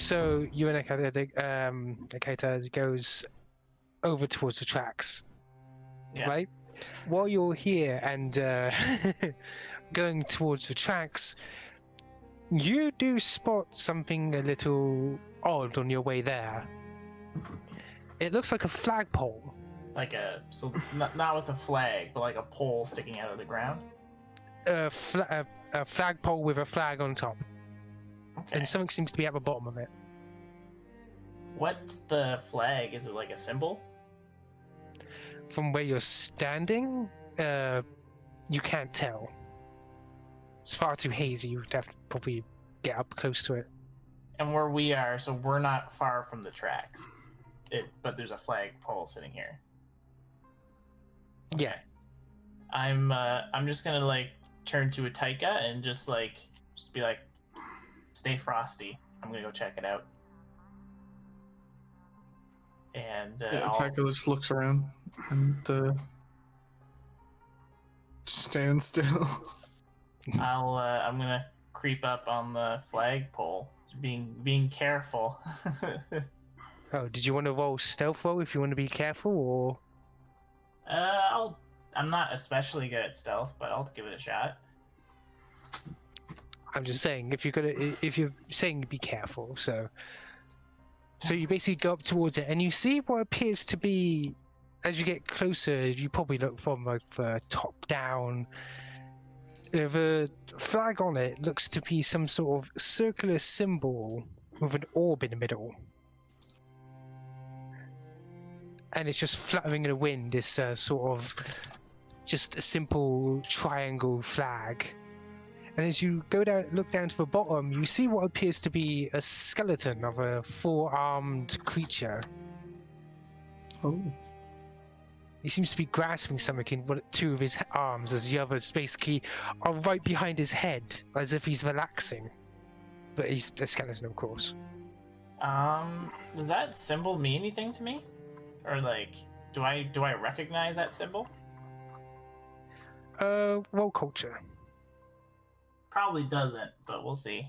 So you and Akata goes over towards the tracks, Yeah. right? While you're here and going towards the tracks, you do spot something a little odd on your way there. It looks like a flagpole. Like not with a flag, but like a pole sticking out of the ground. A flagpole with a flag on top. Okay. And something seems to be at the bottom of it. What's the flag? Is it like a symbol? From where you're standing, you can't tell. It's far too hazy. You'd have to probably get up close to it. And where we are, so we're not far from the tracks. But there's a flagpole sitting here. Yeah. I'm just gonna like turn to Ataika and just be like, stay frosty. I'm gonna go check it out. And Ataika just looks around and stands still. I'm gonna creep up on the flagpole, being careful. Oh, did you want to roll stealth roll if you want to be careful, or? I'm not especially good at stealth, but I'll give it a shot. I'm just saying, if you're saying be careful, so you basically go up towards it, and you see what appears to be, as you get closer, you probably look from like the top down. The flag on it looks to be some sort of circular symbol with an orb in the middle. And it's just fluttering in the wind, this sort of just a simple triangle flag. And as you look down to the bottom, you see what appears to be a skeleton of a four-armed creature. Oh. He seems to be grasping something in two of his arms, as the others basically are right behind his head, as if he's relaxing. But he's a skeleton, of course. Does that symbol mean anything to me? Or like, do I recognize that symbol? Roll culture. Probably doesn't, but we'll see.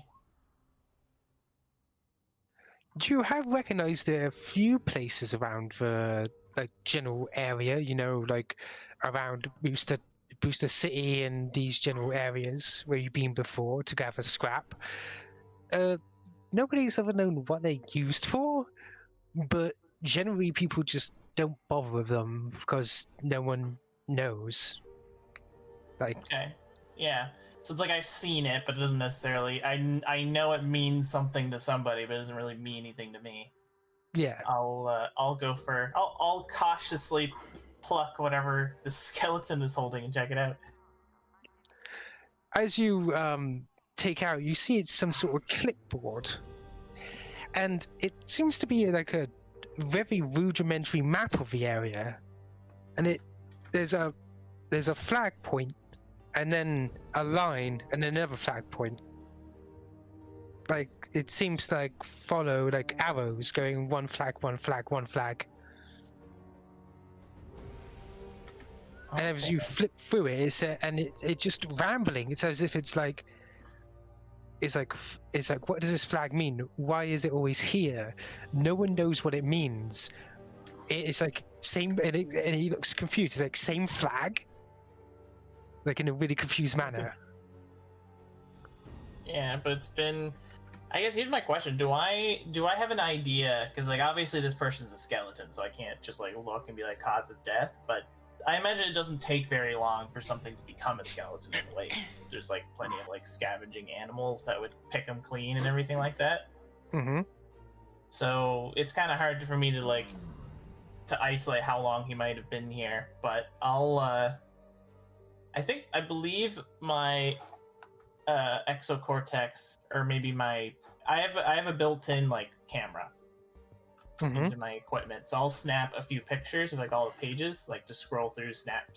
You have recognized a few places around the general area, like around Booster City and these general areas where you've been before to gather scrap. Nobody's ever known what they're used for, but generally people just don't bother with them because no one knows. Okay, yeah. So it's like I've seen it, but it doesn't necessarily. I know it means something to somebody, but it doesn't really mean anything to me. Yeah. I'll go for. I'll cautiously pluck whatever the skeleton is holding and check it out. As you take out, you see it's some sort of clipboard, and it seems to be like a very rudimentary map of the area, and there's a flag point, and then a line, and then another flag point. Like it seems like follow like arrows going one flag, one flag, one flag. Okay. And as you flip through it, it's just rambling. It's as if it's like what does this flag mean? Why is it always here? No one knows what it means. It's like same, and he looks confused. It's like same flag, like in a really confused manner. Yeah, but it's been. I guess here's my question: Do I have an idea? Because like obviously this person's a skeleton, so I can't just like look and be like cause of death. But I imagine it doesn't take very long for something to become a skeleton in waste. There's like plenty of like scavenging animals that would pick them clean and everything like that. Mm-hmm. So it's kind of hard for me to isolate how long he might have been here. But I believe my exocortex, or maybe I have a built-in like camera into my equipment, so I'll snap a few pictures of like all the pages, like just scroll through, snap,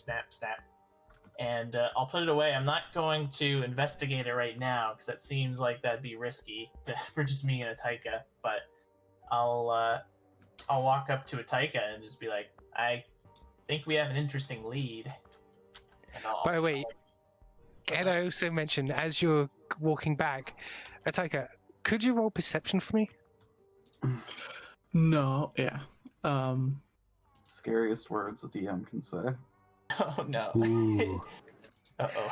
and I'll put it away. I'm not going to investigate it right now because that seems like that'd be risky for just me and Ataika. But I'll walk up to Ataika and just be like, I think we have an interesting lead. And By the way, can I also mention, as you're walking back, Ataika, could you roll perception for me? No, yeah. Scariest words a DM can say. Oh no. Ooh. Uh-oh.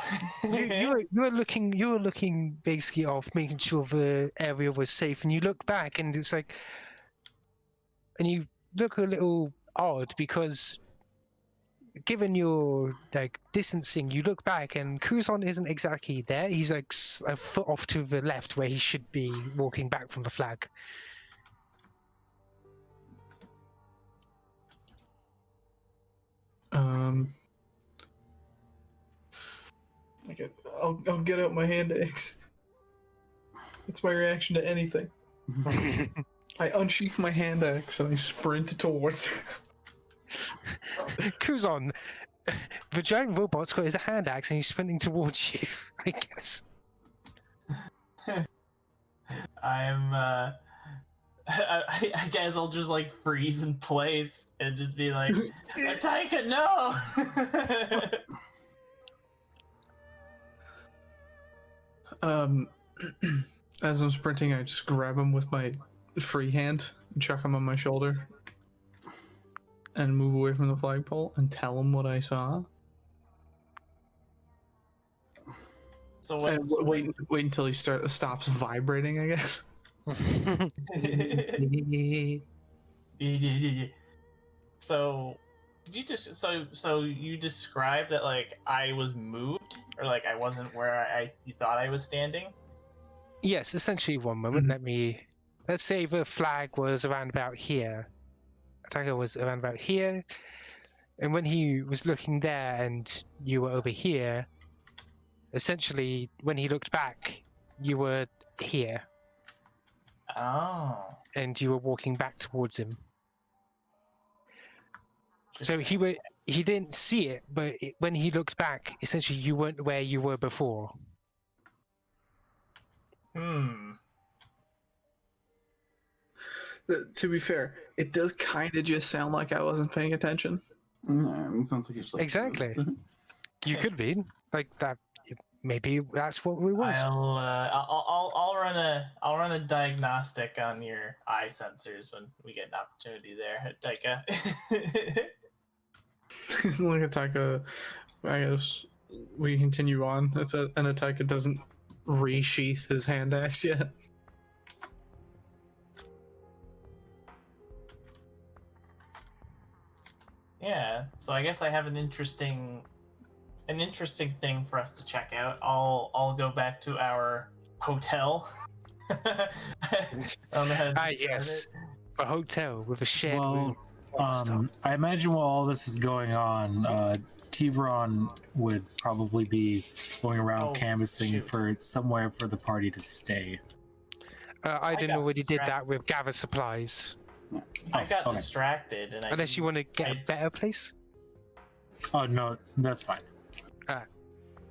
You were looking basically off, making sure the area was safe, and you look back, and it's like, and you look a little odd because, given your like distancing, you look back, and Kuzon isn't exactly there. He's like a foot off to the left, where he should be walking back from the flag. I'll get out my hand axe. It's my reaction to anything. I unsheath my hand axe and I sprint towards it. Kuzon, the giant robot's got his hand axe and he's sprinting towards you, I guess. I guess I'll just like freeze in place and just be like, Ataika, no! As I'm sprinting, I just grab him with my free hand and chuck him on my shoulder and move away from the flagpole and tell him what I saw. So what, And wait until he stops vibrating, I guess. So did you just so you described that like I was moved or like I wasn't where you thought I was standing? Yes, essentially. One moment. Let's say the flag was around about here. Ataika was around about here, and when he was looking there and you were over here, essentially when he looked back, you were here. Oh. And you were walking back towards him. So he didn't see it, but when he looked back, essentially you weren't where you were before. To be fair, it does kind of just sound like I wasn't paying attention. It sounds like he's like Exactly. You could be like that. Maybe that's what we was. I'll run a diagnostic on your eye sensors when we get an opportunity there, Taika. Look at Ataika. I guess we continue on. And Ataika doesn't resheath his hand axe yet. Yeah, so I guess I have an interesting thing for us to check out. I'll go back to our hotel. I don't know how to describe yes, it. a hotel with a shared Well, room. I imagine while all this is going on, Thiveron would probably be going around canvassing shoot. for somewhere for the party to stay. I didn't got already did that distracted. with gather supplies. I got okay. distracted, and Unless you want to get a I- better place. Oh no, that's fine.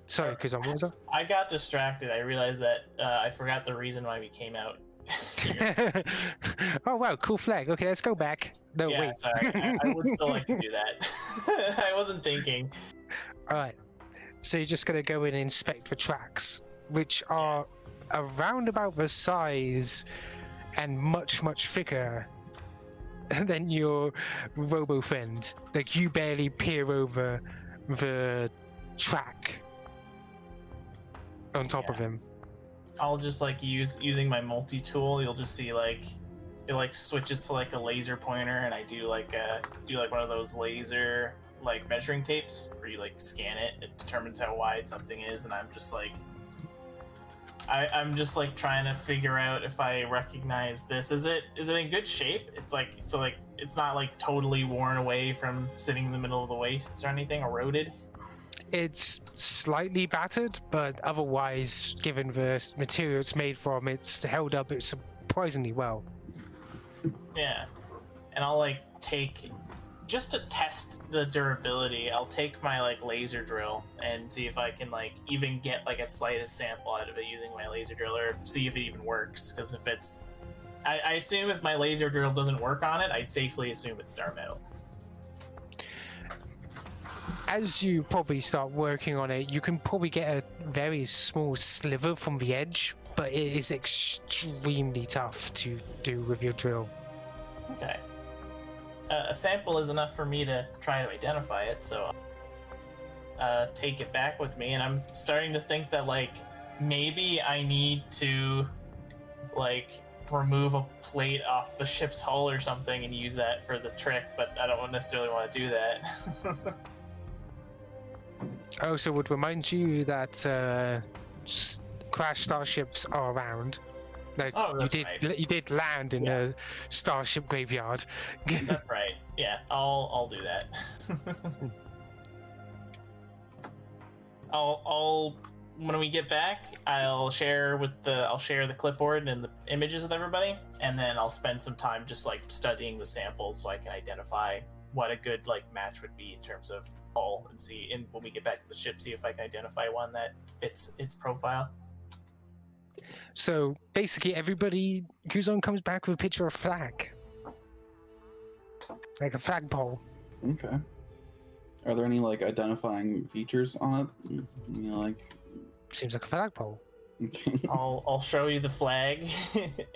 Sorry, Kuzon, what was that? I got distracted. I realized that I forgot the reason why we came out. Oh wow, cool flag. Okay, let's go back. No, Yeah, wait. sorry. I would still like to do that. I wasn't thinking. Alright, so you're just gonna go in and inspect the tracks, which are around about the size and much, much thicker than your robo friend. Like, you barely peer over the track on top of him. I'll just like using my multi-tool. You'll just see like it like switches to like a laser pointer, and I do like one of those laser like measuring tapes where you like scan it. It determines how wide something is, and I'm just like I'm just like trying to figure out if I recognize this. Is it in good shape? It's like so like it's not like totally worn away from sitting in the middle of the wastes or anything, eroded. It's slightly battered, but otherwise, given the material it's made from, it's held up surprisingly well. Yeah, and I'll like take just to test the durability. I'll take my like laser drill and see if I can like even get like a slightest sample out of it using my laser drill, or see if it even works. Because if it's, I assume if my laser drill doesn't work on it, I'd safely assume it's star metal. as you probably start working on it, you can probably get a very small sliver from the edge, but it is extremely tough to do with your drill. Okay. A sample is enough for me to try to identify it, so take it back with me. And I'm starting to think that, like, maybe I need to, like, remove a plate off the ship's hull or something and use that for the trick, but I don't necessarily want to do that. I also would remind you that crashed starships are around. Like, Oh, that's you did land in a starship graveyard. That's right. Yeah, I'll do that. I'll when we get back, I'll share the clipboard and the images with everybody, and then I'll spend some time just like studying the samples so I can identify what a good like match would be in terms of hull, and see, and when we get back to the ship, see if I can identify one that fits its profile. So basically, everybody, Kuzon comes back with a picture of a flag, like a flagpole. Okay. Are there any like identifying features on it? You know, like. Seems like a flagpole. Okay. I'll show you the flag,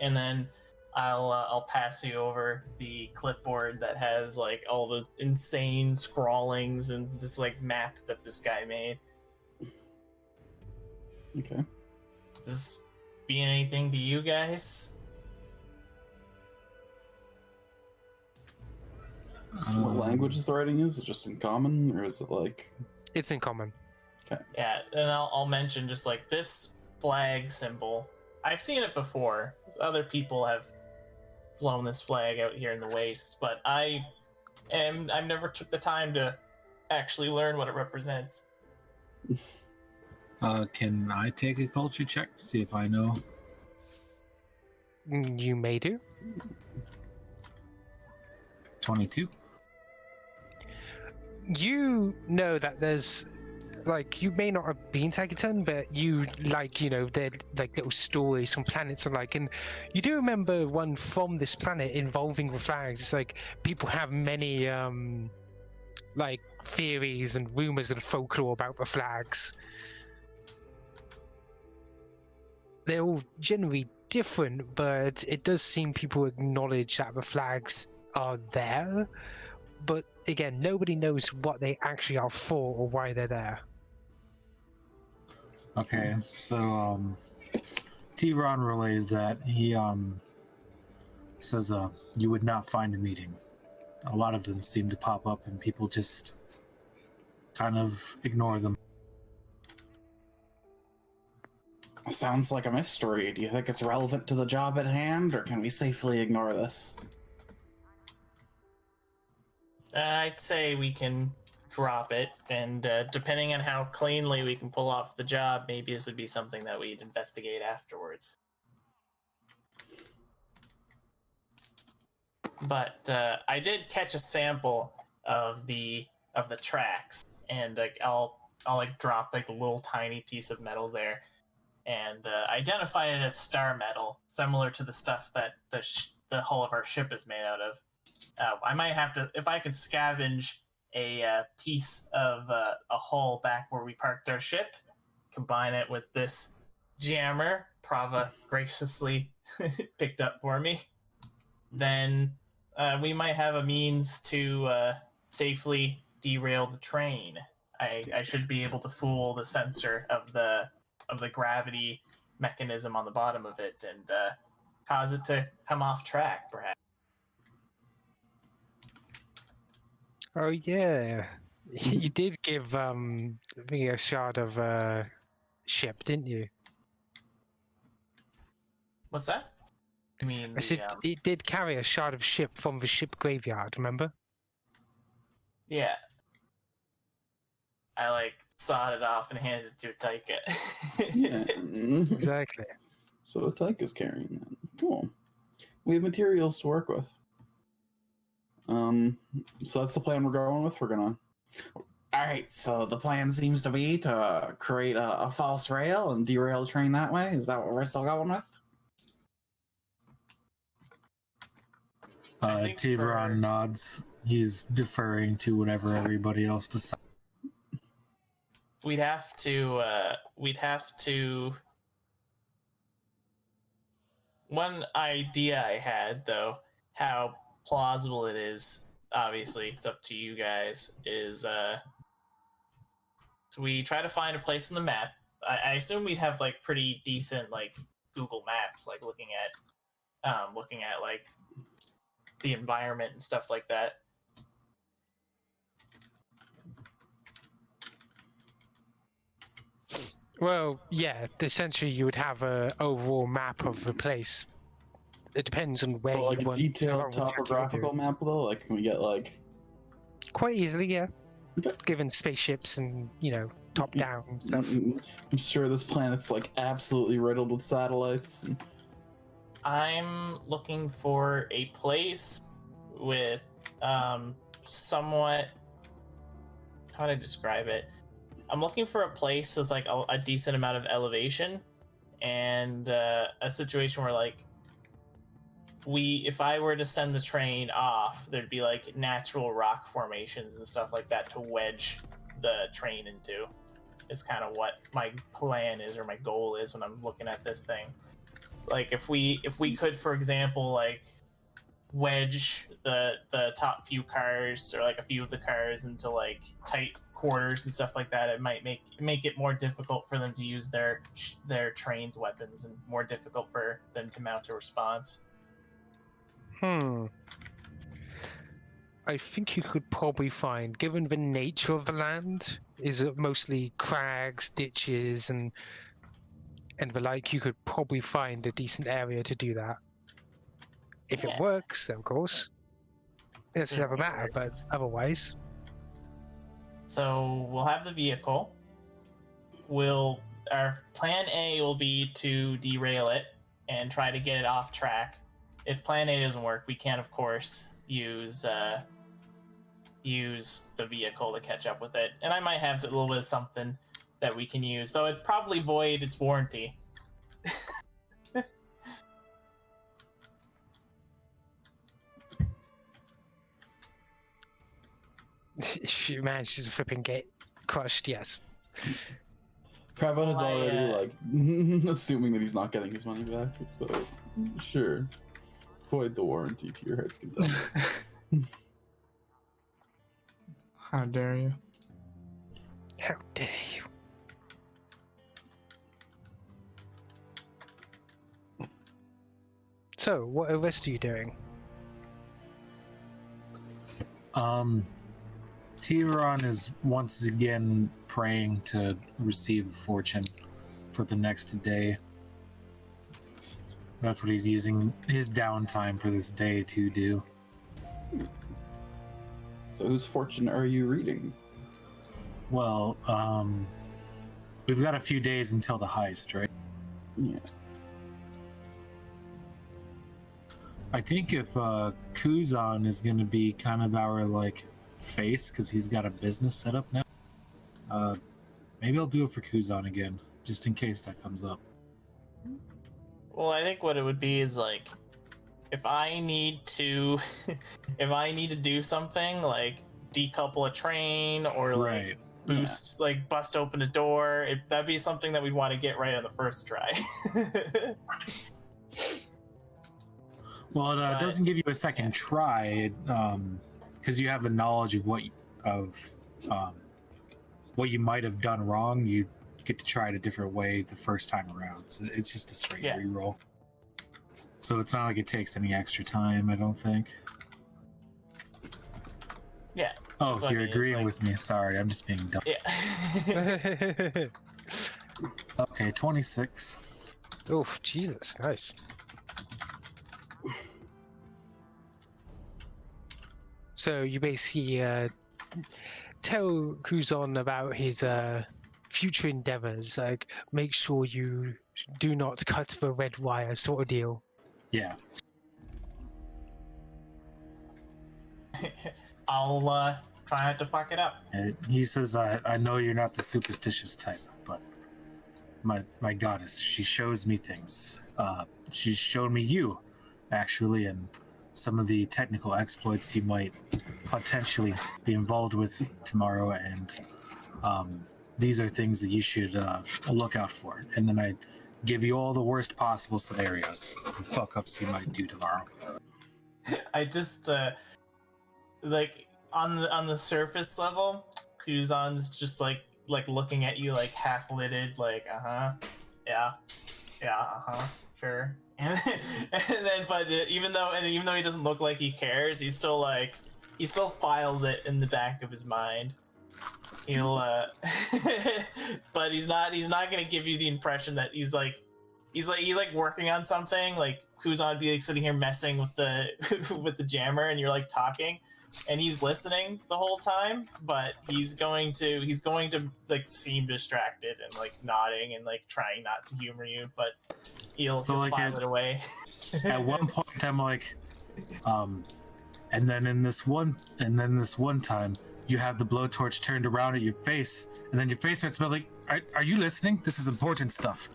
and then I'll pass you over the clipboard that has like all the insane scrawlings and this like map that this guy made. Okay. Does this mean anything to you guys? What language is the writing is? Is it just in common, or is it like? It's in common. Yeah, and I'll mention just like this flag symbol. I've seen it before. Other people have flown this flag out here in the wastes, but I've never took the time to actually learn what it represents. Can I take a culture check to see if I know? You may do. 22. You know that there's, like, you may not have been Taketon, but you, like, you know, they're like little stories from planets and like, and you do remember one from this planet involving the flags. It's like people have many like theories and rumors and folklore about the flags. They're all generally different, but it does seem people acknowledge that the flags are there. But again, nobody knows what they actually are for or why they're there. Okay, so Thiveron relays that. He says you would not find a meeting. A lot of them seem to pop up and people just kind of ignore them. Sounds like a mystery. Do you think it's relevant to the job at hand, or can we safely ignore this? I'd say we can drop it, and depending on how cleanly we can pull off the job, maybe this would be something that we'd investigate afterwards. But I did catch a sample of the tracks, and I'll like drop like a little tiny piece of metal there, and identify it as star metal, similar to the stuff that the hull of our ship is made out of. I might have to, if I can scavenge a piece of a hull back where we parked our ship, combine it with this jammer Prava graciously picked up for me, then we might have a means to safely derail the train. I should be able to fool the sensor of the gravity mechanism on the bottom of it and cause it to come off track, perhaps. Oh yeah, you did give me a shard of ship, didn't you? What's that? You mean I said it did carry a shard of ship from the ship graveyard. Remember? Yeah. I like sawed it off and handed it to Ataika. Yeah. Exactly. So Ataika's carrying that. Cool. We have materials to work with. So that's the plan we're going with. We're gonna. All right. So the plan seems to be to create a false rail and derail the train that way. Is that what we're still going with? Thiveron nods. He's deferring to whatever everybody else decides. we'd have to. One idea I had, though, how plausible it is, obviously, it's up to you guys, is so we try to find a place on the map. I assume we'd have like pretty decent like Google Maps, like looking at like the environment and stuff like that. Well, yeah, essentially you would have a overall map of the place. It depends on where Well, like you a want detailed to check your topographical view. map, though. Like, can we get like? Quite easily, yeah. Okay. Given spaceships and, top down stuff. I'm sure this planet's like absolutely riddled with satellites. I'm looking for a place with somewhat, how do I describe it? I'm looking for a place with like a decent amount of elevation and a situation where like if I were to send the train off, there'd be like natural rock formations and stuff like that to wedge the train into. Is kind of what my plan is, or my goal is, when I'm looking at this thing. Like if we could, for example, like wedge the top few cars, or like a few of the cars, into like tight quarters and stuff like that, it might make it more difficult for them to use their train's weapons, and more difficult for them to mount a response. I think you could probably find, given the nature of the land, is mostly crags, ditches, and the like, you could probably find a decent area to do that. If it works, of course. It's another matter, but otherwise. So we'll have the vehicle. Our plan A will be to derail it and try to get it off track. If plan A doesn't work, we can, of course, use the vehicle to catch up with it. And I might have a little bit of something that we can use, though it'd probably void its warranty. If you manage to flipping get crushed, yes. Prava is already like assuming that he's not getting his money back, so sure. Void the warranty to your heart's content. How dare you? How dare you? So, what else are you doing? Thiveron is once again praying to receive fortune for the next day. That's what he's using his downtime for this day to do. So whose fortune are you reading? Well, we've got a few days until the heist, right? Yeah. I think if Kuzon is going to be kind of our like face, because he's got a business set up now, maybe I'll do it for Kuzon again, just in case that comes up. Well, I think what it would be is like, if I need to do something like decouple a train, or like bust open a door, that'd be something that we'd want to get right on the first try. Well, it doesn't give you a second try, because you have the knowledge of what you might have done wrong. You get to try it a different way the first time around. So it's just a straight reroll. So it's not like it takes any extra time, I don't think. Yeah. Oh, you're agreeing with me. Sorry, I'm just being dumb. Yeah. Okay, 26. Oh, Jesus, nice. So you basically tell Kuzon about his future endeavors, like make sure you do not cut the red wire sort of deal. Yeah. I'll try not to fuck it up. He says, I know you're not the superstitious type, but my goddess, she shows me things. She's shown me you, actually, and some of the technical exploits you might potentially be involved with tomorrow, and these are things that you should look out for. And then I give you all the worst possible scenarios. The fuck ups you might do tomorrow. I just like on the surface level, Kuzon's just like looking at you like half lidded, like yeah, sure. And then but even though he doesn't look like he cares, he still files it in the back of his mind. He'll but he's not gonna give you the impression that he's working on something. Like Kuzon be like sitting here messing with the with the jammer, and you're like talking, and he's listening the whole time, but he's going to like seem distracted and like nodding and like trying not to humor you, but he'll file it away. At one point I'm like, and then this one time you have the blowtorch turned around at your face, and then your face starts smelling like, are you listening? This is important stuff.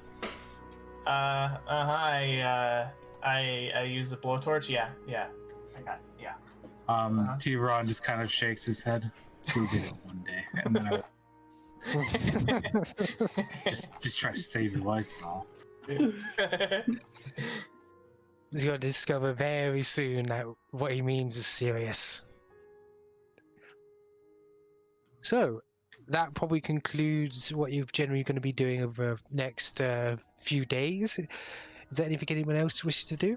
I use the blowtorch. Yeah. I got it. Yeah. Thiveron just kind of shakes his head. We'll get it one day, and then just try to save your life and all. He's going to discover very soon that what he means is serious. So, that probably concludes what you're generally going to be doing over the next few days. Is there anything anyone else wishes to do?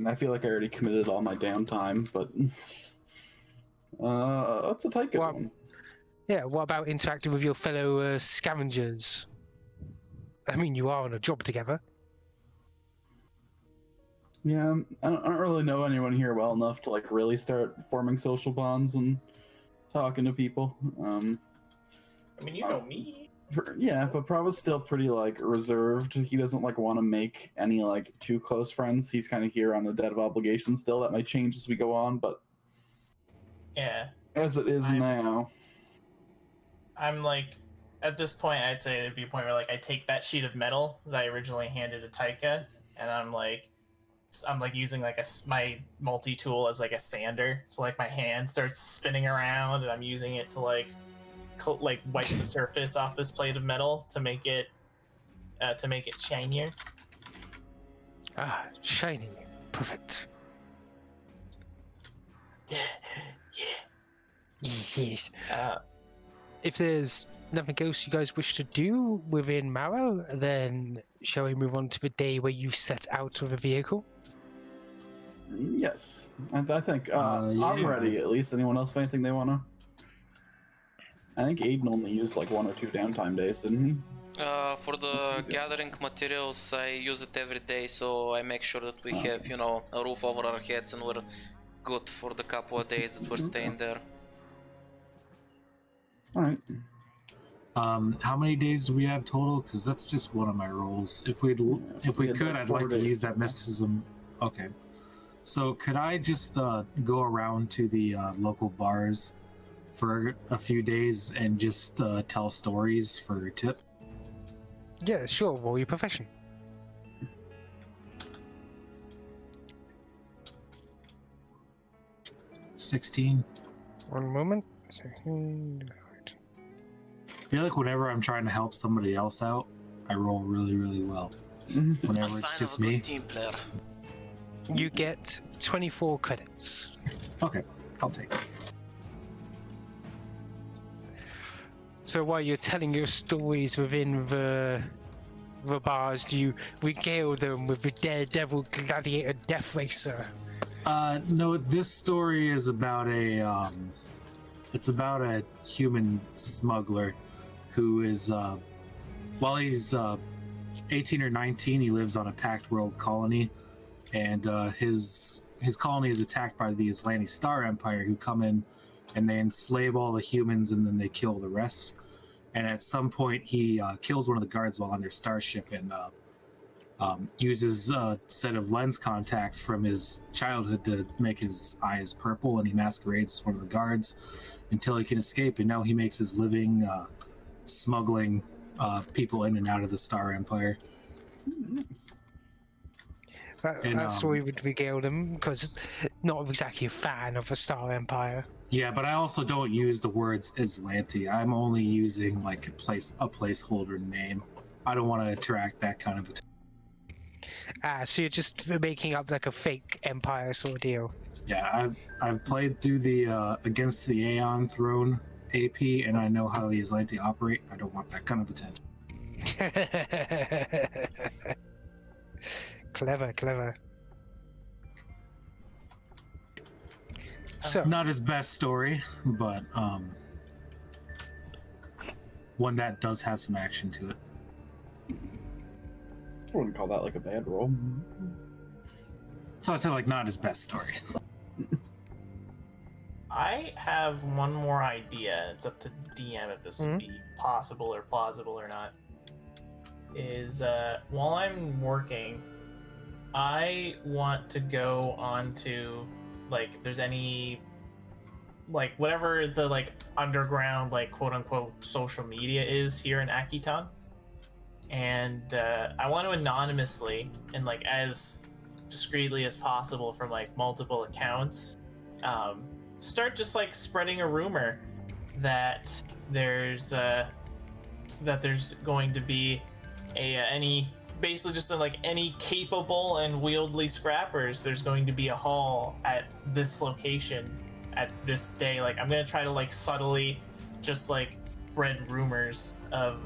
I feel like I already committed all my downtime, but let's Ataika one. Yeah, what about interacting with your fellow scavengers? I mean, you are on a job together. Yeah, I don't really know anyone here well enough to like really start forming social bonds and talking to people. I mean, you know me. Yeah, but Prava's still pretty like reserved. He doesn't like want to make any like too close friends. He's kind of here on a debt of obligation still. That might change as we go on, but yeah, as it is now. I'm like, at this point, I'd say there'd be a point where like I take that sheet of metal that I originally handed to Ataika, and I'm like using like my multi-tool as like a sander. So like my hand starts spinning around, and I'm using it to like wipe the surface off this plate of metal to make it shinier. Ah, shiny. Perfect. Yeah. Yes. If there's nothing else you guys wish to do within Marrow, then shall we move on to the day where you set out with a vehicle? Yes. I think I'm ready, at least. Anyone else have anything they want to? I think Aiden only used like 1 or 2 downtime days, didn't he? For the gathering materials, I use it every day, so I make sure that we have, a roof over our heads and we're good for the couple of days that we're staying there. Alright. How many days do we have total? Because that's just one of my roles. If we could, I'd like to use that mysticism. Okay. So could I just go around to the local bars for a few days and just tell stories for a tip? Yeah, sure. Roll your profession. $16. One moment. I feel like whenever I'm trying to help somebody else out, I roll really, really well. Whenever it's just me. Team player. You get 24 credits. Okay, I'll take it. So while you're telling your stories within the bars, do you regale them with the daredevil gladiator death racer? No, this story is about it's about a human smuggler who is, while he's 18 or 19, he lives on a Pact World colony, and his colony is attacked by the Islandi Star Empire, who come in and they enslave all the humans and then they kill the rest. And at some point, he kills one of the guards while on their starship and uses a set of lens contacts from his childhood to make his eyes purple, and he masquerades as one of the guards until he can escape. And now he makes his living smuggling people in and out of the Star Empire. That story would regale them because it's not exactly a fan of the Star Empire. Yeah, but I also don't use the words Islanti. I'm only using like a placeholder name. I don't want to attract that kind of attention. So you're just making up like a fake Empire sort of deal. Yeah, I've played through the Against the Aeon Throne AP, and I know how the Islanti operate. I don't want that kind of attention. Clever. So Not his best story, but one that does have some action to it. I wouldn't call that like a bad roll. So I said like not his best story. I have one more idea. It's up to DM if this would be possible or plausible or not. Is while I'm working, I want to go on to like if there's any like whatever the like underground like quote unquote social media is here in Akiton. And I want to anonymously and like as discreetly as possible from like multiple accounts start just like spreading a rumor that there's going to be any basically just like any capable and wieldly scrappers. There's going to be a haul at this location at this day. Like I'm gonna try to like subtly just like spread rumors of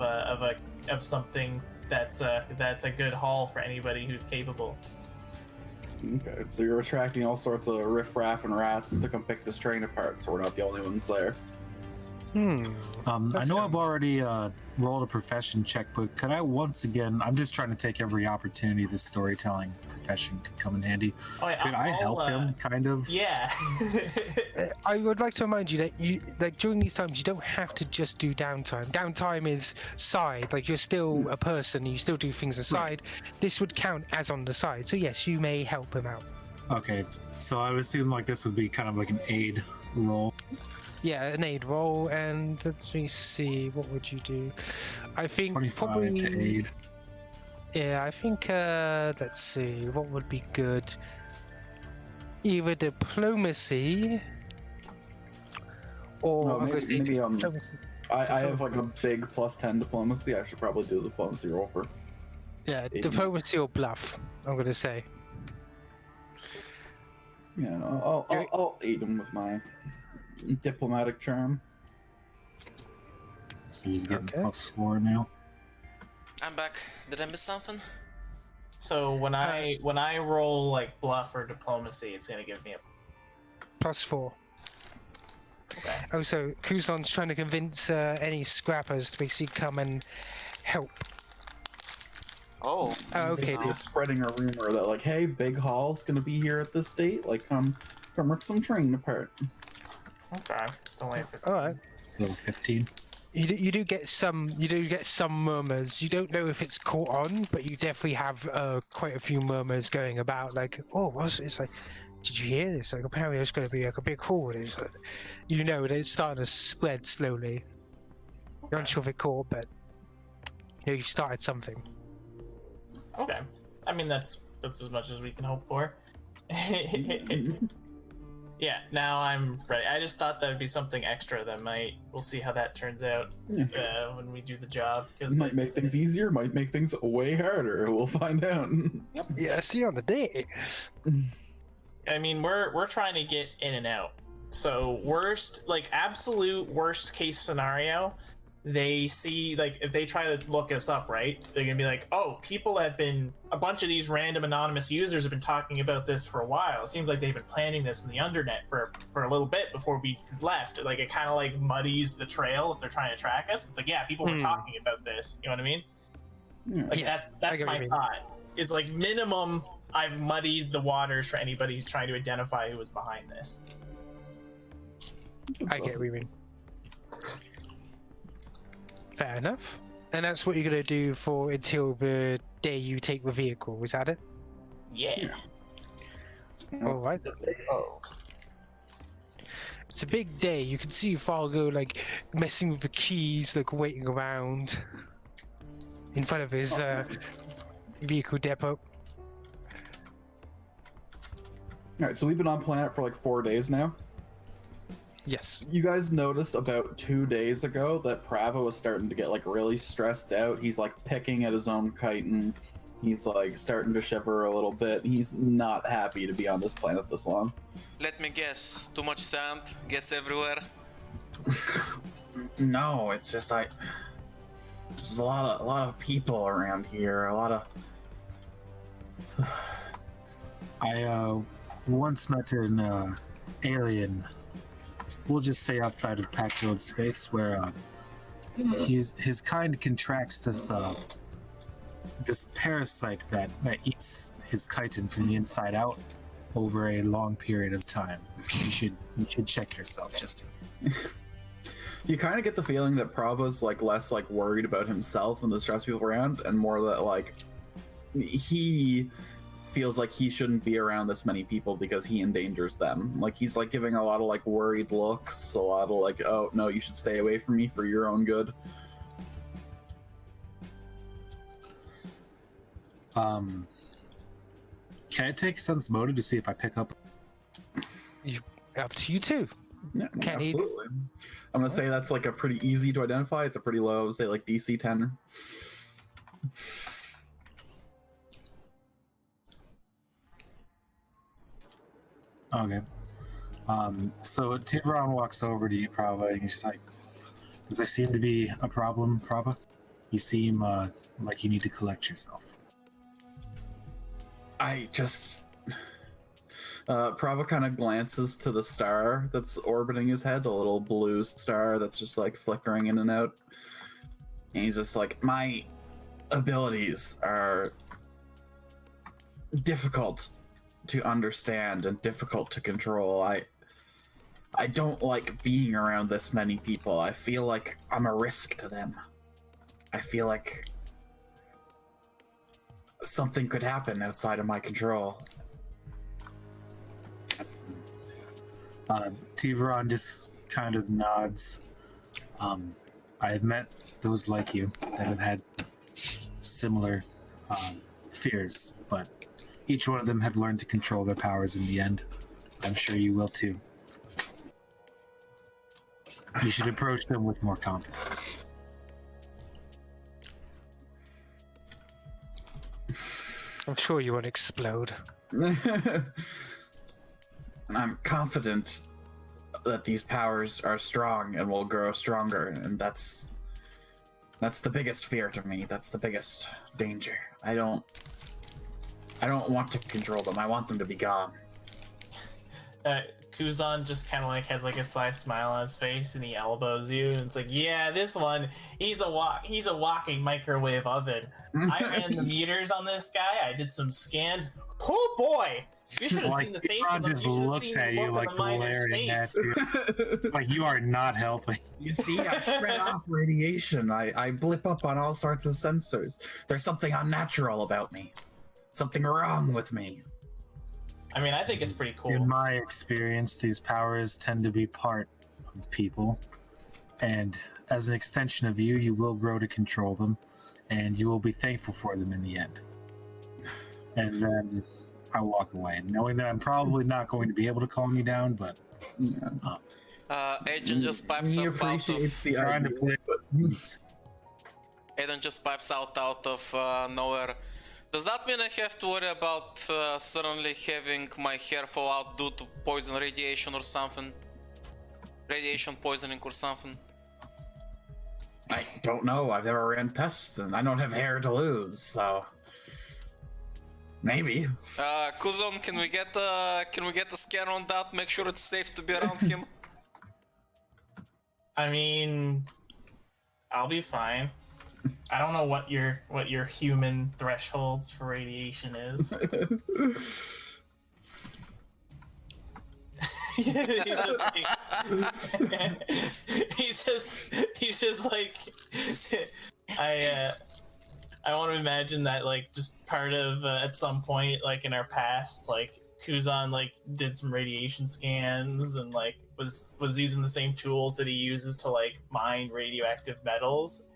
something that's a good haul for anybody who's capable. Okay, so you're attracting all sorts of riffraff and rats to come pick this train apart, so we're not the only ones there. I know I've already rolled a profession check, but could I once again? I'm just trying to take every opportunity the storytelling profession could come in handy. Oh, yeah, could I help him, kind of? Yeah. I would like to remind you that you like during these times you don't have to just do downtime. Downtime is side, like you're still a person, you still do things aside. Right. This would count as on the side, so yes, you may help him out. Okay, so I would assume like this would be kind of like an aid roll. Yeah, an aid roll, and let me see, what would you do? I think 25 probably to aid. Yeah, I think let's see, what would be good? Either diplomacy or maybe I have like a big +10 diplomacy. I should probably do the diplomacy roll for. Yeah, diplomacy or bluff, I'm gonna say. Yeah, I'll aid him with my diplomatic charm. So he's getting +4 now. I'm back. Did I miss something? So when I roll like bluff or diplomacy, it's gonna give me a +4. Okay. Oh, so Kuzon's trying to convince any scrappers to basically come and help. Oh. Okay. They're spreading a rumor that like, hey, Big Hall's gonna be here at this date. Like, come rip some train apart. Okay. It's only 15. All right. So 15. You do get some murmurs. You don't know if it's caught on, but you definitely have quite a few murmurs going about. Like, oh, it's like, did you hear this? Like, apparently there's going to be like a big haul. It's like, you know, it's starting to spread slowly. You're not sure if it caught, but you know, you've started something. Okay. I mean, that's as much as we can hope for. Yeah, now I'm ready. I just thought that would be something extra that we'll see how that turns out when we do the job. Cause might make things easier, might make things way harder. We'll find out. Yep. Yeah, see you on the day. I mean, we're trying to get in and out. So absolute worst case scenario, they see, like, if they try to look us up, right, they're gonna be like, oh, a bunch of these random anonymous users have been talking about this for a while. It seems like they've been planning this in the undernet for a little bit before we left. Like, it kind of like muddies the trail if they're trying to track us. It's like, yeah, people were talking about this, you know what I mean? Like, that's my thought. It's like, minimum, I've muddied the waters for anybody who's trying to identify who was behind this. I get what you mean. Fair enough. And that's what you're going to do until the day you take the vehicle, is that it? Yeah. Alright. It's a big day. You can see Fargo, like, messing with the keys, like, waiting around in front of his vehicle depot. All right, so we've been on planet for like 4 days now. Yes. You guys noticed about 2 days ago that Prava was starting to get like really stressed out. He's like picking at his own chitin. He's like starting to shiver a little bit. He's not happy to be on this planet this long. Let me guess. Too much sand gets everywhere. No, it's just like there's a lot of people around here. A lot of. I once met an alien. We'll just say outside of Pact Road space, where his kind contracts this parasite that eats his chitin from the inside out over a long period of time. You should check yourself. Just You kind of get the feeling that Prava's like less like worried about himself and the stress people around, and more that like he feels like he shouldn't be around this many people because he endangers them. Like he's like giving a lot of like worried looks, a lot of like, oh no, you should stay away from me for your own good. Can I take sense motive to see if I pick up? Up to you too. Yeah, Can he- absolutely. I'm gonna say that's like a pretty easy to identify. It's a pretty low, say like DC 10. Okay. So Thiveron walks over to you, Prava, and he's just like, does there seem to be a problem, Prava? You seem like you need to collect yourself. I just... Prava kind of glances to the star that's orbiting his head, the little blue star that's just like flickering in and out. And he's just like, my abilities are difficult to understand and difficult to control. I don't like being around this many people. I feel like I'm a risk to them. I feel like something could happen outside of my control. Thiveron just kind of nods. I have met those like you that have had similar fears, but each one of them have learned to control their powers in the end. I'm sure you will too. You should approach them with more confidence. I'm sure you won't explode. I'm confident that these powers are strong and will grow stronger, and that's the biggest fear to me. That's the biggest danger. I don't want to control them. I want them to be gone. Kuzon just kind of like has like a sly smile on his face, and he elbows you, and it's like, yeah, this one, he's a walking microwave oven. I ran the meters on this guy. I did some scans. Oh boy! You should have seen the face of him. Just looks at you like glaring at you. Like you are not helping. You see, I spread off radiation. I blip up on all sorts of sensors. There's something unnatural about me. Something wrong with me. I mean, I think it's pretty cool. In my experience, these powers tend to be part of people. And as an extension of you, you will grow to control them. And you will be thankful for them in the end. And then I walk away, knowing that I'm probably not going to be able to calm you down, but... Yeah. Aiden just pipes He up out appreciates of... the Trying to idea, play... but- Aiden just pipes out of nowhere. Does that mean I have to worry about suddenly having my hair fall out due to poison radiation or something? Radiation poisoning or something? I don't know. I've never ran tests, and I don't have hair to lose, so maybe. Kuzon, can we get a scan on that? Make sure it's safe to be around him. I mean, I'll be fine. I don't know what your human thresholds for radiation is. he's just like I want to imagine that like just part of at some point like in our past like Kuzon like did some radiation scans and like was using the same tools that he uses to like mine radioactive metals.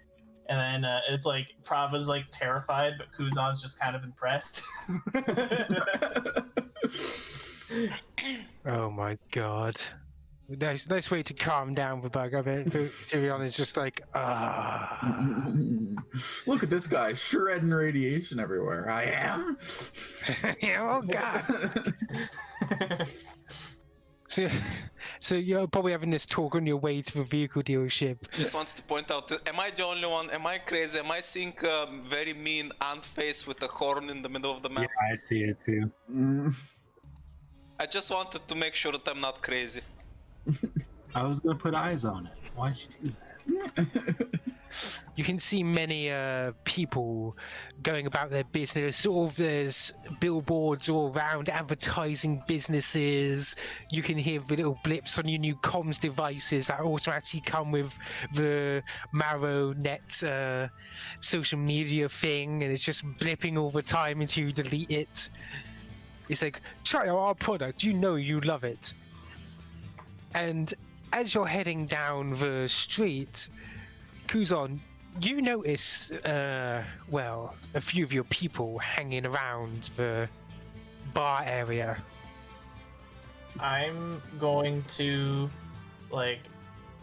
And then it's like Prava's like terrified, but Kuzon's just kind of impressed. Oh my god. Nice way to calm down the bug. I mean, Thiveron is just like, Look at this guy shredding radiation everywhere. I am. oh god. So you're probably having this talk on your way to the vehicle dealership. Just wanted to point out, am I the only one? Am I crazy? Am I seeing a very mean ant face with a horn in the middle of the map? Yeah, I see it too. I just wanted to make sure that I'm not crazy. I was gonna put eyes on it. Why'd you do that? You can see many people going about their business. Sort of, there's billboards all around advertising businesses. You can hear the little blips on your new comms devices that automatically come with the MarrowNet social media thing, and it's just blipping all the time until you delete it. It's like, try our product, you know you love it. And as you're heading down the street, Kuzon, you notice, well, a few of your people hanging around the bar area. I'm going to, like,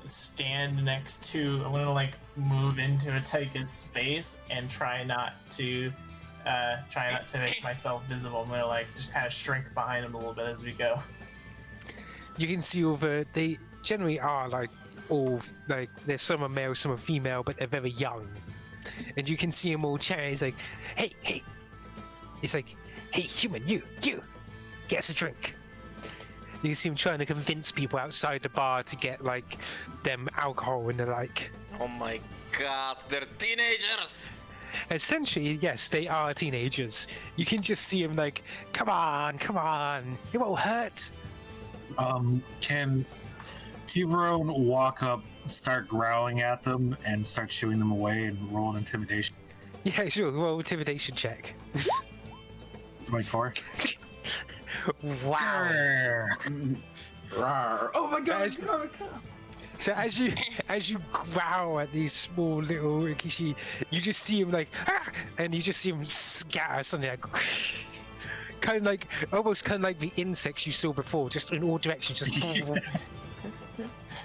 stand next to. I'm gonna like move into Ataika's space and try not to make myself visible. I'm gonna like just kind of shrink behind him a little bit as we go. You can see over. They generally are like all like there's some are male, some are female, but they're very young. And you can see them all chatting. It's like, hey. It's like, hey, human, you, get us a drink. You can see him trying to convince people outside the bar to get like them alcohol and the like. Oh my god, they're teenagers! Essentially, yes, they are teenagers. You can just see him like, come on, it won't hurt. Can Thiveron walk up, start growling at them, and start shooing them away and roll an intimidation? Yeah, sure. Roll intimidation check. 24. Wow. Rawr. Oh my god, it's gonna come. So as you growl at these small little Rikishi, you just see him like, and you just see him scatter something like, almost kind of like the insects you saw before, just in all directions,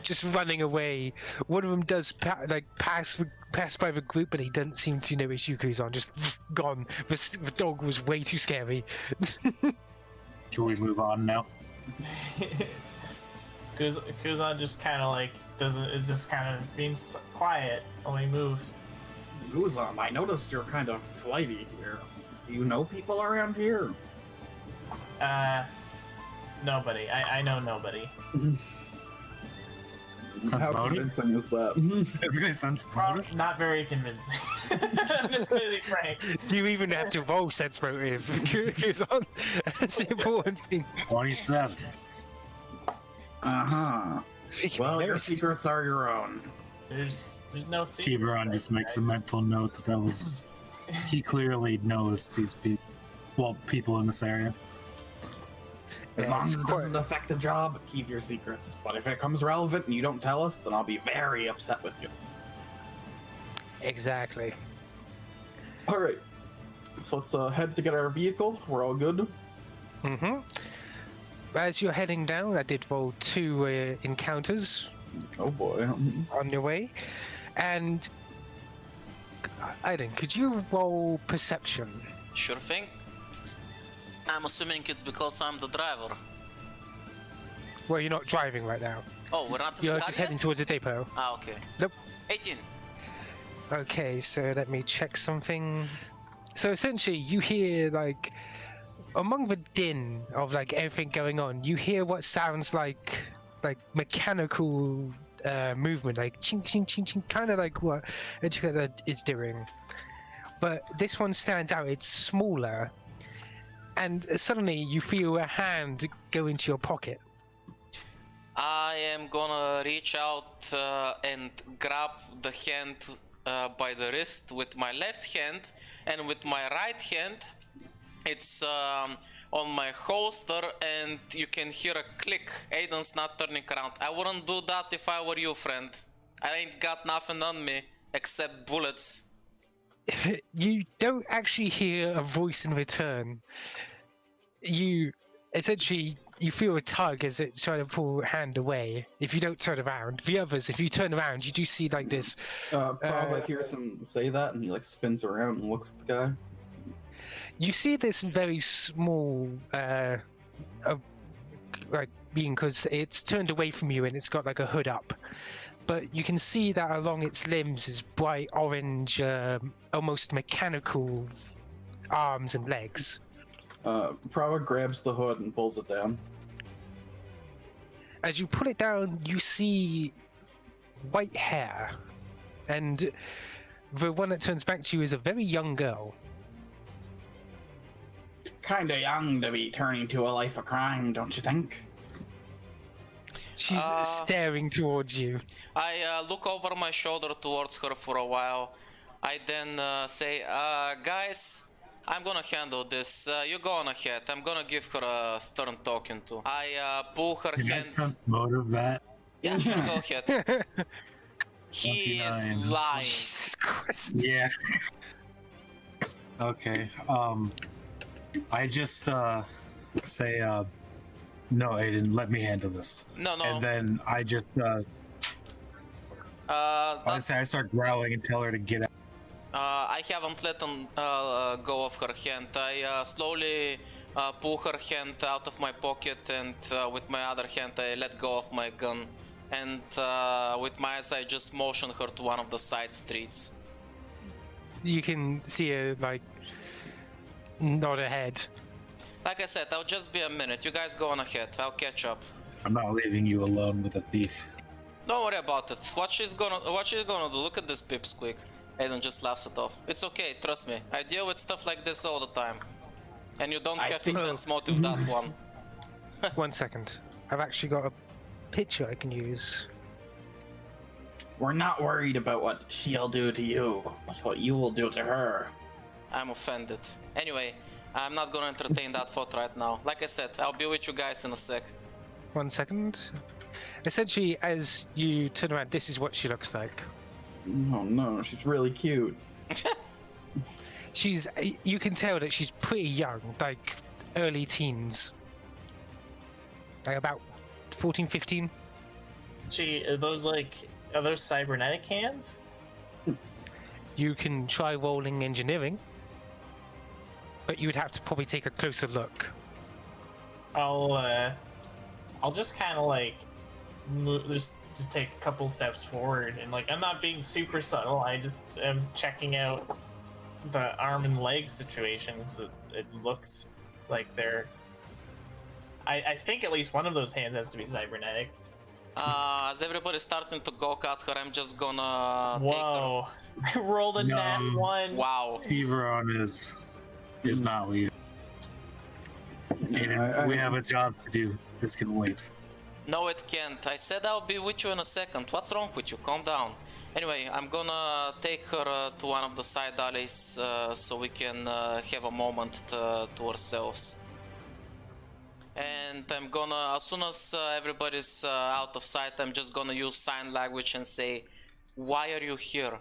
just running away. One of them does pass by the group, but he doesn't seem to notice you, Kuzon. Just gone. The dog was way too scary. Can we move on now? Kuzon just kind of like is just kind of being quiet when we move. Kuzon, I noticed you're kind of flighty here. Do you know people around here? Nobody. I know nobody. Sounds How motive? convincing is that? It's gonna sound motive. Not very convincing. I'm just gonna be frank. You even have to roll sense motive. Kuzon, that's the important thing. 27. Uh-huh. Well, your secrets are your own. There's no secret. Thiveron just makes a mental note that was. He clearly knows these people. Well, people in this area. As long as it doesn't affect the job, keep your secrets. But if it comes relevant and you don't tell us, then I'll be very upset with you. Exactly. Alright. So let's head to get our vehicle. We're all good. Mm-hmm. As you're heading down, I did roll 2 encounters Oh boy. on your way. And Aiden, could you roll perception? Sure thing. I'm assuming it's because I'm the driver. Well, you're not driving right now. Oh, we're not in You're the car just yet? heading towards the depot. Ah, okay. Nope. 18. Okay, so let me check something. So essentially, you hear like among the din of like everything going on, you hear what sounds like mechanical movement, like ching ching ching ching, kind of like what Ataika is doing. But this one stands out. It's smaller, and suddenly you feel a hand go into your pocket. I am gonna reach out and grab the hand by the wrist with my left hand, and with my right hand, it's on my holster, and you can hear a click. Aiden's not turning around. I wouldn't do that if I were you, friend. I ain't got nothing on me except bullets. You don't actually hear a voice in return. You essentially you feel a tug as it's trying to pull your hand away. If you don't turn around, the others, if you turn around, you do see like this. Prava hears him say that, and he like spins around and looks at the guy. You see this very small, like being, because it's turned away from you and it's got like a hood up. But you can see that along its limbs is bright orange, almost mechanical arms and legs. Prava grabs the hood and pulls it down. As you pull it down, you see white hair, and the one that turns back to you is a very young girl. Kinda young to be turning to a life of crime, don't you think? She's staring towards you. I look over my shoulder towards her for a while. I then say, guys, I'm gonna handle this. You go on ahead. I'm gonna give her a stern talking to. I pull her Can I hand. sense motive that? Yeah, sure, go ahead. He is 29. lying. Jesus Christ. Yeah. Okay. I just say, no, Aiden, let me handle this. No. And then I just I start growling and tell her to get out. I haven't let him go of her hand. I slowly pull her hand out of my pocket, and with my other hand I let go of my gun. And with my eyes I just motion her to one of the side streets. You can see her like nod her head. Like I said, I'll just be a minute. You guys go on ahead. I'll catch up. I'm not leaving you alone with a thief. Don't worry about it. What she's gonna do? Look at this pipsqueak. Aiden just laughs it off. It's okay, trust me. I deal with stuff like this all the time. And you don't have to sense motive that one. 1 second. I've actually got a picture I can use. We're not worried about what she'll do to you, but what you will do to her. I'm offended. Anyway, I'm not gonna entertain that thought right now. Like I said, I'll be with you guys in a sec. 1 second. Essentially, as you turn around, this is what she looks like. Oh no, she's really cute. You can tell that she's pretty young, like early teens. Like about 14, 15. Are those cybernetic hands? You can try rolling engineering, but you would have to probably take a closer look. I'll just kind of like just take a couple steps forward, and like I'm not being super subtle. I just am checking out the arm and leg situations. It looks like they're. I think at least one of those hands has to be cybernetic. As everybody's starting to gawk at her, I'm just gonna Whoa! I rolled a nat one. take her. Wow. Thiveron is not leaving. Aiden, we have a job to do. This can wait. No, it can't. I said I'll be with you in a second. What's wrong with you? Calm down. Anyway, I'm gonna take her to one of the side alleys so we can have a moment to ourselves. And I'm gonna, as soon as everybody's out of sight, I'm just gonna use sign language and say, "Why are you here?"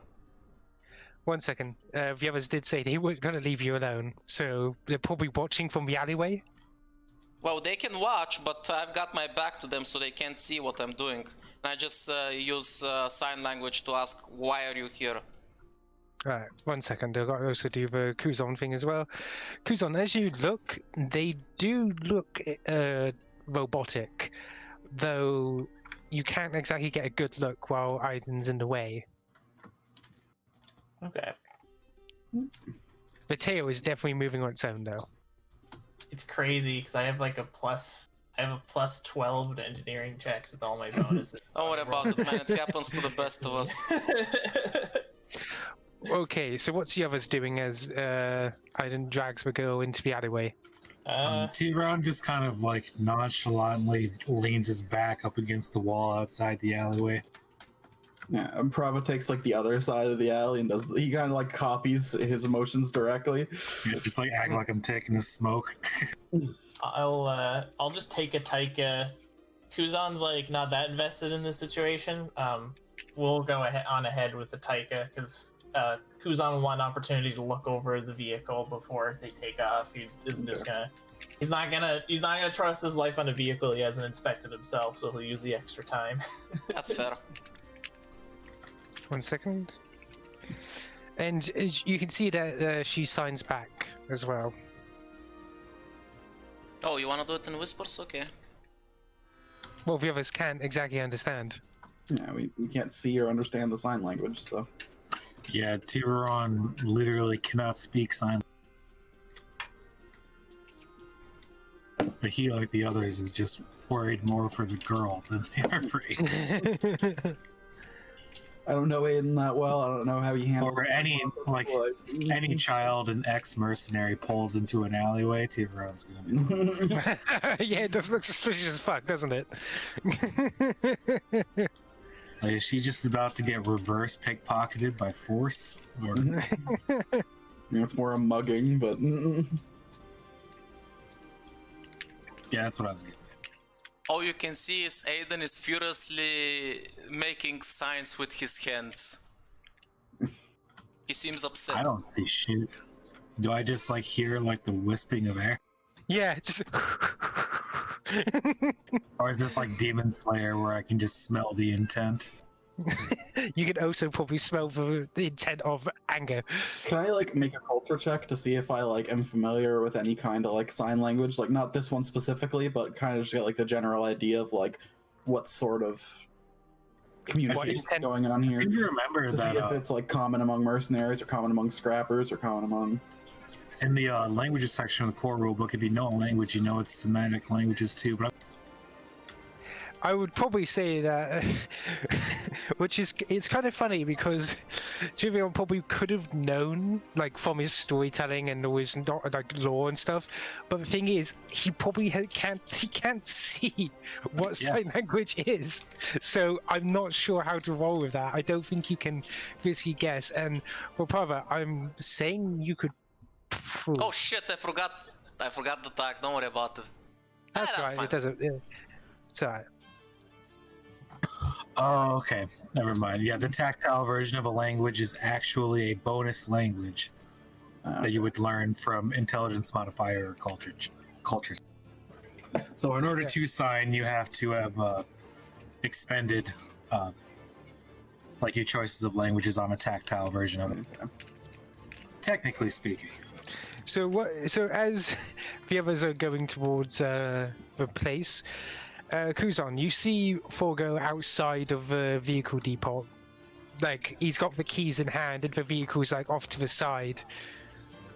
1 second. The others did say they weren't going to leave you alone, so they're probably watching from the alleyway. Well, they can watch, but I've got my back to them so they can't see what I'm doing. And I just use sign language to ask, "Why are you here?" Alright, 1 second. I've got to also do the Kuzon thing as well. Kuzon, as you look, they do look robotic, though you can't exactly get a good look while Aiden's in the way. Okay. The tail is definitely moving on its own, though. It's crazy because I have a plus 12 to engineering checks with all my bonuses. Don't worry about it, man. It happens to the best of us. Okay, so what's the others doing as Aiden drags the girl into the alleyway? Thiveron just kind of nonchalantly leans his back up against the wall outside the alleyway. Yeah, and Prava takes the other side of the alley and he kind of copies his emotions directly. Yeah, just act like I'm taking a smoke. I'll just take Ataika. Kuzon's not that invested in this situation. We'll go ahead with Ataika because Kuzon will want an opportunity to look over the vehicle before they take off. He isn't just gonna He's not gonna trust his life on a vehicle he hasn't inspected himself, so he'll use the extra time. That's fair. 1 second. And you can see that she signs back as well. Oh, you wanna do it in whispers? Okay. Well, the others can't exactly understand. Yeah, we can't see or understand the sign language, so. Yeah, Thiveron literally cannot speak sign. But he, like the others, is just worried more for the girl than they are for Aiden. I don't know Aiden that well. I don't know how he handles. Or any any child an ex-mercenary pulls into an alleyway, Thiveron's gonna be. Yeah, it does look suspicious as fuck, doesn't it? Like, is she just about to get reverse pickpocketed by force? Or... It's more a mugging, but. Yeah, that's what I was getting. All you can see is Aiden is furiously making signs with his hands. He seems upset. I don't see shit. Do I just like hear like the wisping of air? Yeah, just. Or is this like Demon Slayer where I can just smell the intent? You can also probably smell the intent of anger. Can I like make a culture check to see if I like am familiar with any kind of like sign language? Like not this one specifically, but kind of just get like the general idea of like what sort of communication is going on I here. seem to remember To that see if it's like common among mercenaries or common among scrappers or common among. in the languages section of the core rulebook, if you know a language, you know it's semantic languages too. But I would probably say that, which is, it's kind of funny because Thiveron probably could have known, like, from his storytelling and all his like lore and stuff. But the thing is, he probably can't see what sign language is. So I'm not sure how to roll with that. I don't think you can physically guess. And for Prava, I'm saying you could. Oh shit! I forgot the tag. Don't worry about it. That's right. fine. It doesn't. Yeah. It's alright. oh, okay, never mind. Yeah, the tactile version of a language is actually a bonus language that you would learn from intelligence modifier or cultures. So in order to sign, you have to have expended like your choices of languages on a tactile version of it. Technically speaking. So what? So as the others are going towards the place, Kuzon, you see Forgo outside of the vehicle depot. Like he's got the keys in hand, and the vehicle's like off to the side.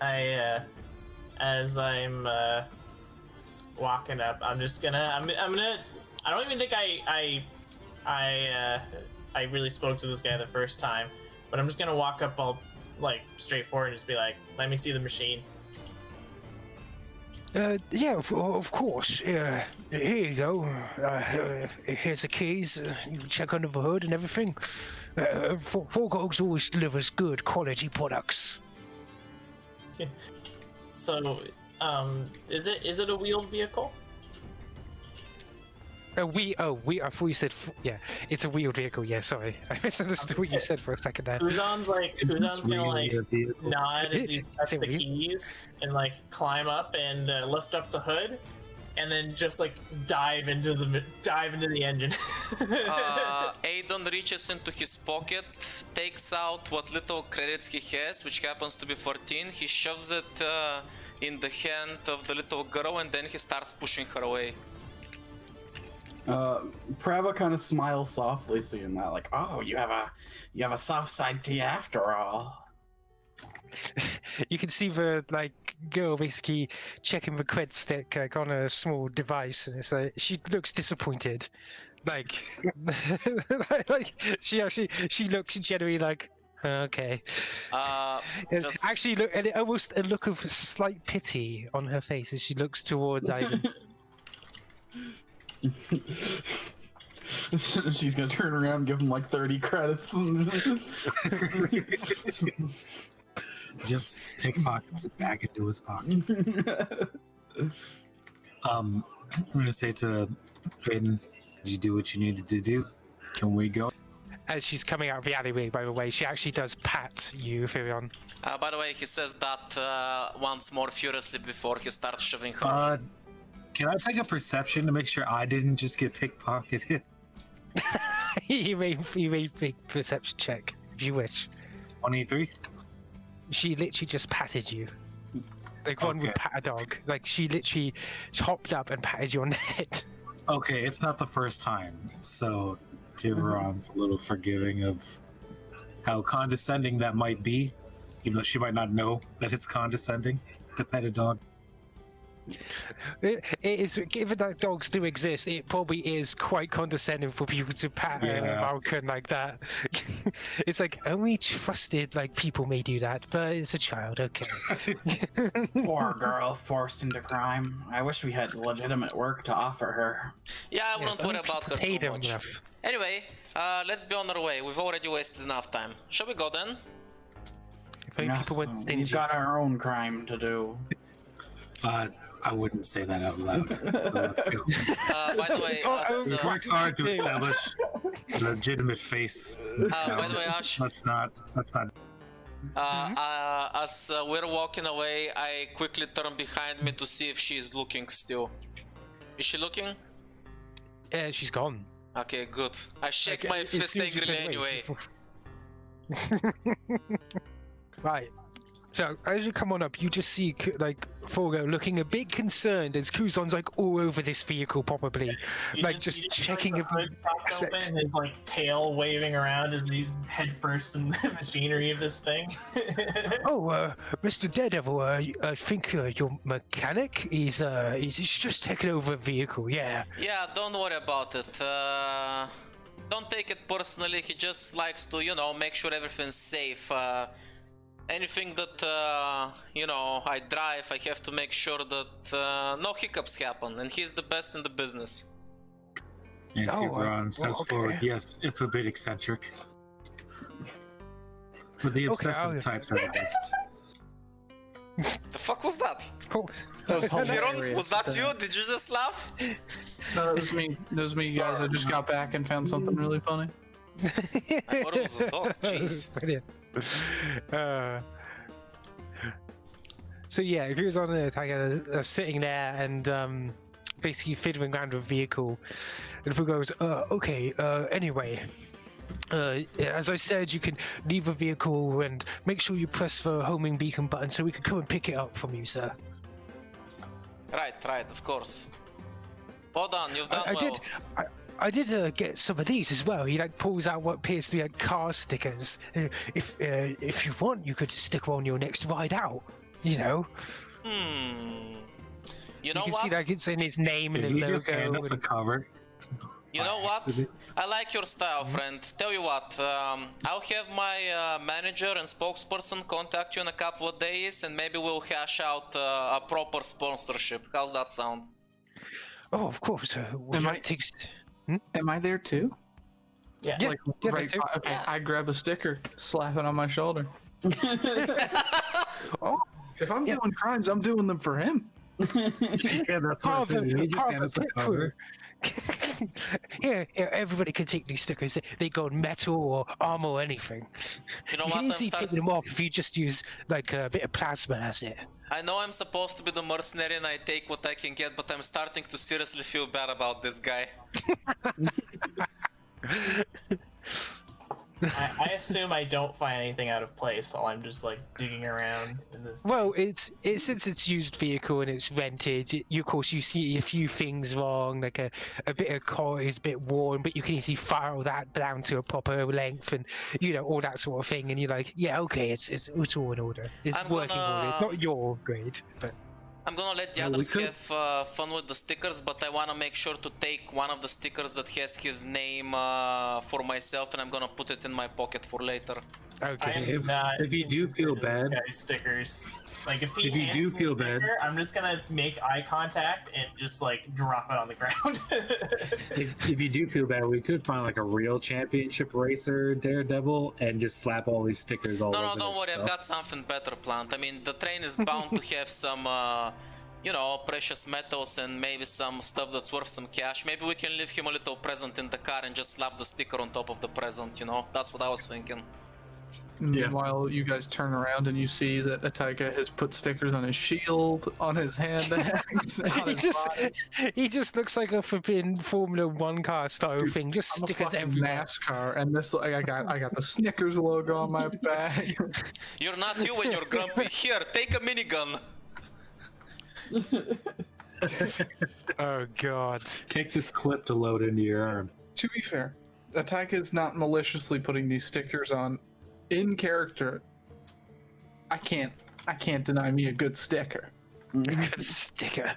As I'm walking up, I'm gonna. I don't even think I really spoke to this guy the first time, but I'm just gonna walk up all like straightforward and just be like, "Let me see the machine." Yeah, of course. Here you go. Here's the keys. You can check under the hood and everything. Forgo's always delivers good quality products. So, is it a wheeled vehicle? I thought you said, yeah, it's a wheeled vehicle. Yeah, sorry. I misunderstood what you said for a second there. Kuzon's gonna like nod as he touch the wheel? keys and like climb up and lift up the hood, and then just like dive into the engine. Aiden reaches into his pocket, takes out what little credits he has, which happens to be 14. He shoves it in the hand of the little girl, and then he starts pushing her away. Prava kind of smiles softly, seeing that, like, oh, you have a soft side to you after all. You can see the like girl basically checking the cred stick like, on a small device, and it's like she looks disappointed. Like, like she looks generally like, okay. Actually, look, and almost a look of slight pity on her face as she looks towards Aiden. She's gonna turn around and give him like 30 credits. Just pickpockets it back into his pocket. I'm gonna say to Aiden, did you do what you needed to do? Can we go? as she's coming out of the alleyway, by the way, she actually does pat you, Thiveron. By the way, he says that once more furiously before he starts shoving her. Can I take a perception to make sure I didn't just get pickpocketed? you may big perception check if you wish. 23. She literally just patted you, like one would pat a dog. Like she literally hopped up and patted you on the head. Okay, it's not the first time, so Thiveron's a little forgiving of how condescending that might be, even though she might not know that it's condescending to pet a dog. It is, given that dogs do exist, it probably is quite condescending for people to pat a Vulcan like that. It's like, only trusted like people may do that, but it's a child, okay. Poor girl forced into crime. I wish we had legitimate work to offer her. Yeah, I wouldn't worry about her too much. Enough. Anyway, let's be on our way. We've already wasted enough time. Shall we go then? People were We've got our own crime to do. I wouldn't say that out loud. Let's go. By the way, We've worked hard to establish a legitimate face. by the way, Ash, Let's not. as we're walking away, I quickly turn behind me to see if she's looking still. Is she looking? She's gone. Okay, good. I shake my as fist soon as you angrily turn away. anyway. Right. So as you come on up, you just see like Forgo looking a bit concerned as Kuzon's like all over this vehicle, probably like just checking if the hood popped open, his like tail waving around as he's headfirst in the machinery of this thing. Oh, Mr. Daredevil, I think your mechanic he's just taking over a vehicle. Yeah. Yeah, don't worry about it. Don't take it personally. He just likes to, make sure everything's safe. Anything that, I drive, I have to make sure that no hiccups happen, and he's the best in the business. And Thiveron steps forward. Yes, if a bit eccentric. But the obsessive types are the best. The fuck was that? Of course. That was Thiveron, hilarious. was that you? Did you just laugh? No, that was me. That was me, guys. I just got back and found something really funny. I thought it was a dog. Jeez. Brilliant. So yeah, if he was on the Ataika sitting there and basically fiddling around with a vehicle, and if he goes, anyway, as I said, you can leave a vehicle and make sure you press the homing beacon button so we can come and pick it up from you, sir. Right, of course. Well done, you've done well. I did get some of these as well. He like pulls out what appears to be like car stickers. If you want, you could stick one on your next ride out. You know. You know can what? see like it's in his name and the logo. Just hand us a cover. You know what? I like your style, friend. Tell you what, I'll have my manager and spokesperson contact you in a couple of days, and maybe we'll hash out a proper sponsorship. How's that sound? Oh, of course. Am I there too? Yeah. Yeah, Like, yeah, right. too. Okay. I grab a sticker, slap it on my shoulder. Oh, If I'm doing crimes, I'm doing them for him. Yeah, that's what I said. You just hand us a cover. Yeah, everybody can take these stickers. They go in metal or armor or anything. You know You what? can easily take them off if you just use like a bit of plasma. That's it. I know I'm supposed to be the mercenary and I take what I can get, but I'm starting to seriously feel bad about this guy. I assume I don't find anything out of place while I'm just like digging around in this. Well, it's since it's used vehicle and it's rented. Of course, you see a few things wrong, like a bit of core is a bit worn, but you can easily file that down to a proper length and all that sort of thing. And you're like, yeah, okay, it's all in order. It's working order. It's not your grade, but. I'm gonna let the others have fun with the stickers, but I wanna make sure to take one of the stickers that has his name for myself, and I'm gonna put it in my pocket for later. Okay. If you do feel bad, stickers. Like if you do feel bad, I'm just gonna make eye contact and just like drop it on the ground. if you do feel bad, we could find like a real championship racer Daredevil and just slap all these stickers all over. No, don't worry. Stuff. I've got something better planned. I mean, the train is bound to have some you know, precious metals and maybe some stuff that's worth some cash. Maybe we can leave him a little present in the car and just slap the sticker on top of the present, you know? That's what I was thinking. Meanwhile, you guys turn around and you see that Ataika has put stickers on his shield, on his hand axe, on his body. He just looks like a flipping Formula 1 car style thing. Just I'm a stickers fucking everywhere. NASCAR, and this I got the Snickers logo on my back. You're not you when you're grumpy. Here, take a minigun. Oh god. Take this clip to load into your arm. To be fair, Ataika is not maliciously putting these stickers on in character. I can't deny me a good sticker. Good sticker.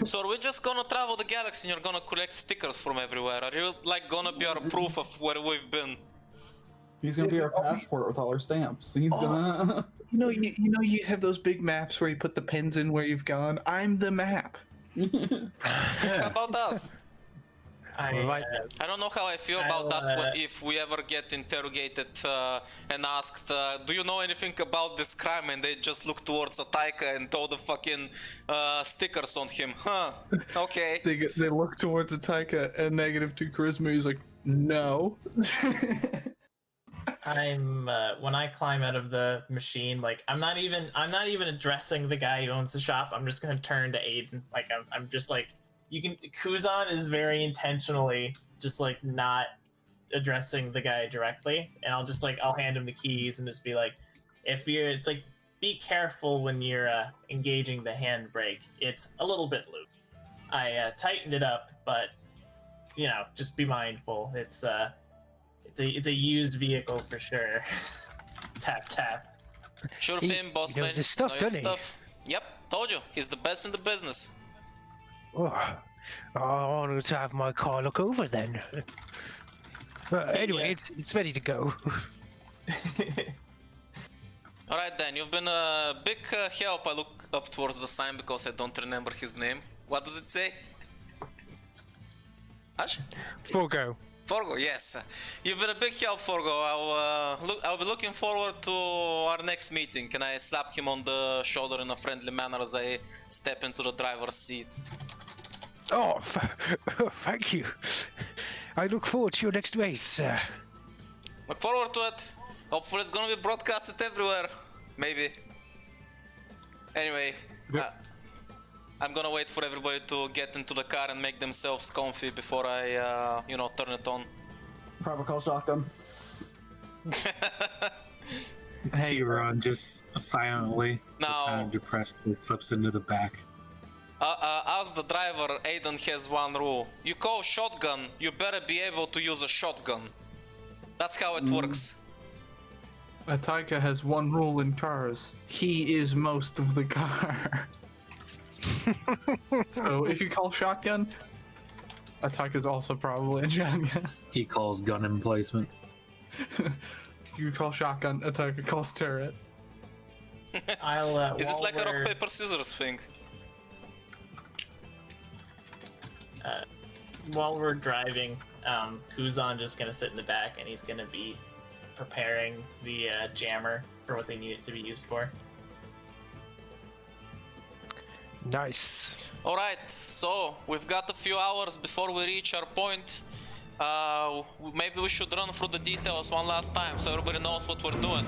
So are we just gonna travel the galaxy and you're gonna collect stickers from everywhere? Are you like gonna be our proof of where we've been? He's gonna be our passport with all our stamps. He's gonna. You have those big maps where you put the pins in where you've gone. I'm the map. How about that? Right. I don't know how I feel about that if we ever get interrogated and asked, do you know anything about this crime? And they just look towards Ataika and throw the fucking stickers on him. Huh, okay. They look towards Ataika and -2 charisma. He's like, no. I'm when I climb out of the machine, like I'm not even addressing the guy who owns the shop. I'm just gonna turn to Aiden. Like I'm just like, Kuzon is very intentionally just like not addressing the guy directly, and I'll hand him the keys and just be like, it's like, be careful when you're engaging the handbrake. It's a little bit loose. I tightened it up, but you know, just be mindful. It's a used vehicle for sure. Tap tap. Sure He thing, boss man. knows his stuff, Know your doesn't he? stuff. Yep, told you, he's the best in the business. Oh, I wanted to have my car look over then. Anyway, Yeah. it's ready to go. Alright then, you've been a big help. I look up towards the sign because I don't remember his name. What does it say? Ash? Forgo. Forgo, yes. You've been a big help, Forgo. I'll be looking forward to our next meeting. Can I slap him on the shoulder in a friendly manner as I step into the driver's seat? Oh, thank you. I look forward to your next race. Look forward to it. Hopefully it's gonna be broadcasted everywhere. Maybe. Anyway, I'm gonna wait for everybody to get into the car and make themselves comfy before I, turn it on. Prava call shotgun. Hey, Ron, just silently, Now- kind of depressed, slips into the back. As the driver, Aiden has one rule. You call shotgun, you better be able to use a shotgun. That's how it works. Ataika has one rule in cars. He is most of the car. So if you call shotgun, Ataika's also probably a shotgun. He calls gun emplacement. You call shotgun, Ataika calls turret. I'll. Is this while like a rock, we're- paper, scissors thing? While we're driving, Kuzon just gonna sit in the back and he's gonna be preparing the jammer for what they need it to be used for. Nice. Alright, so we've got a few hours before we reach our point. Maybe we should run through the details one last time so everybody knows what we're doing.